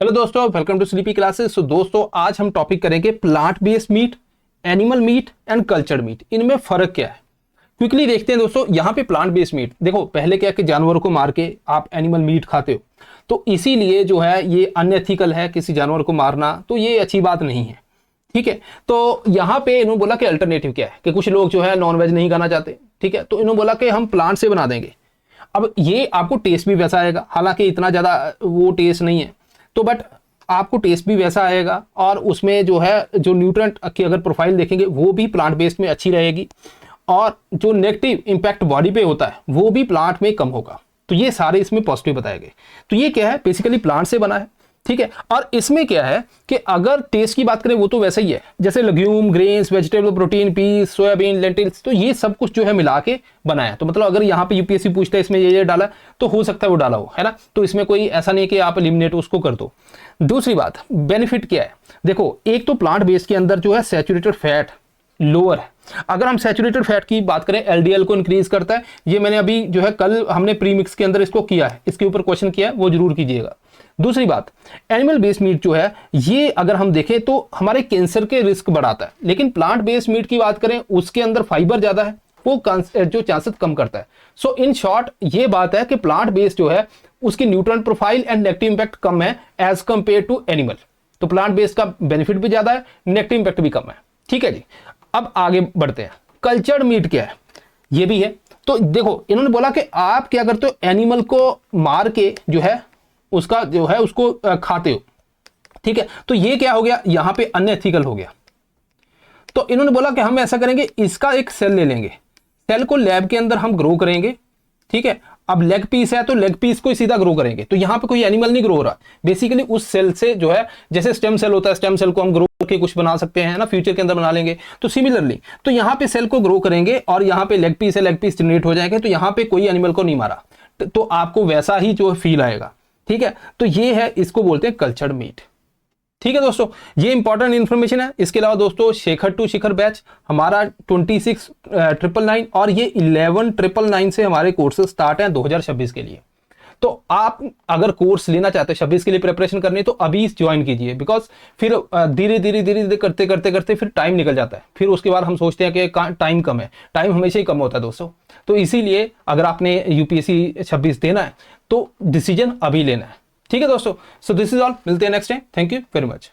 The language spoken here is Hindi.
हेलो दोस्तों, वेलकम टू स्लीपी क्लासेस। दोस्तों आज हम टॉपिक करेंगे plant based meat, animal meat and cultured meat. इनमें फर्क क्या है क्विकली देखते हैं दोस्तों। यहाँ पे प्लांट बेस्ड मीट देखो, पहले क्या कि जानवरों को मार के आप एनिमल मीट खाते हो, तो इसीलिए जो है ये अनएथिकल है किसी जानवर को मारना, तो ये अच्छी बात नहीं है। ठीक है, तो यहाँ पे इन्होंने बोला कि अल्टरनेटिव क्या है कि कुछ लोग जो है नॉन वेज नहीं खाना चाहते। ठीक है, तो इन्होंने बोला कि हम प्लांट से बना देंगे। अब ये आपको टेस्ट भी वैसा आएगा, हालांकि इतना ज़्यादा वो टेस्ट नहीं है, तो बट आपको टेस्ट भी वैसा आएगा और उसमें जो है जो न्यूट्रिएंट की अगर प्रोफाइल देखेंगे वो भी प्लांट बेस्ड में अच्छी रहेगी, और जो नेगेटिव इंपैक्ट बॉडी पे होता है वो भी प्लांट में कम होगा। तो ये सारे इसमें पॉजिटिव बताए गए। तो ये क्या है, बेसिकली प्लांट से बना है। ठीक है, और इसमें क्या है कि अगर टेस्ट की बात करें वो तो वैसा ही है जैसे legume, grains, vegetable, protein, peas, soybean, lentils, तो ये सब कुछ जो है मिला के बनाया। तो मतलब अगर यहाँ पे यूपीएससी पूछता है इसमें ये डाला, तो हो सकता है वो डाला हो, है ना। तो इसमें कोई ऐसा नहीं कि आप एलिमिनेट उसको कर दो। दूसरी बात, बेनिफिट क्या है, देखो एक तो प्लांट बेस्ड के अंदर जो है सैचुरेटेड फैट लोअर है। अगर हम सैचुरेटेड फैट की बात करें, एलडीएल को इंक्रीज करता है। ये मैंने अभी जो है कल हमने प्री मिक्स के अंदर इसको किया है, इसके ऊपर क्वेश्चन किया है, वो जरूर कीजिएगा। दूसरी बात, एनिमल बेस्ड मीट जो है ये अगर हम देखें तो हमारे कैंसर के रिस्क बढ़ाता है, लेकिन प्लांट बेस्ड मीट की बात करें उसके अंदर फाइबर ज्यादा है, वो जो चांसेस कम करता है। सो इन शॉर्ट ये बात है कि प्लांट बेस्ड जो है उसकी nutrient profile and negative impact कम है एज कंपेयर टू एनिमल। तो प्लांट बेस्ड का बेनिफिट भी ज्यादा है, नेगेटिव इंपैक्ट भी कम है। ठीक है जी, अब आगे बढ़ते हैं। कल्चर्ड मीट क्या है, ये भी है। तो देखो इन्होंने बोला कि आप क्या करते हो, एनिमल को मार के जो है उसका जो है उसको खाते हो। ठीक है, तो ये क्या हो गया, यहां पे अनएथिकल हो गया। तो इन्होंने बोला कि हम ऐसा करेंगे, इसका एक सेल ले लेंगे, सेल को लैब के अंदर हम ग्रो करेंगे। ठीक है, अब लेग पीस है तो लेग पीस को ही सीधा ग्रो करेंगे, तो यहां पे कोई एनिमल नहीं ग्रो हो रहा। बेसिकली उस सेल से जो है, जैसे स्टेम सेल होता है, स्टेम सेल को हम ग्रो करके कुछ बना सकते हैं ना, फ्यूचर के अंदर बना लेंगे। तो सिमिलरली तो यहां पे सेल को ग्रो करेंगे और यहां पे लेग पीस है, लेग पीस जनरेट हो जाएंगे, तो यहां पे कोई एनिमल को नहीं मारा, तो आपको वैसा ही जो फील आएगा। ठीक है, तो ये है, इसको बोलते हैं कल्चर्ड मीट। ठीक है दोस्तों, ये इंपॉर्टेंट इंफॉर्मेशन है। इसके अलावा दोस्तों शेखर टू शिखर बैच हमारा 26,999 और ये 11,999 से हमारे कोर्सेज स्टार्ट हैं 2026 के लिए। तो आप अगर कोर्स लेना चाहते हैं 26 के लिए प्रिपरेशन करनी है तो अभी ज्वाइन कीजिए, बिकॉज फिर धीरे धीरे धीरे धीरे करते करते करते फिर टाइम निकल जाता है। फिर उसके बाद हम सोचते हैं कि टाइम कम है, टाइम हमेशा ही कम होता है दोस्तों। तो इसीलिए अगर आपने यूपीएससी 26 देना है तो डिसीजन अभी लेना है। ठीक है दोस्तों, सो दिस इज ऑल, मिलते हैं next time. Thank you very much.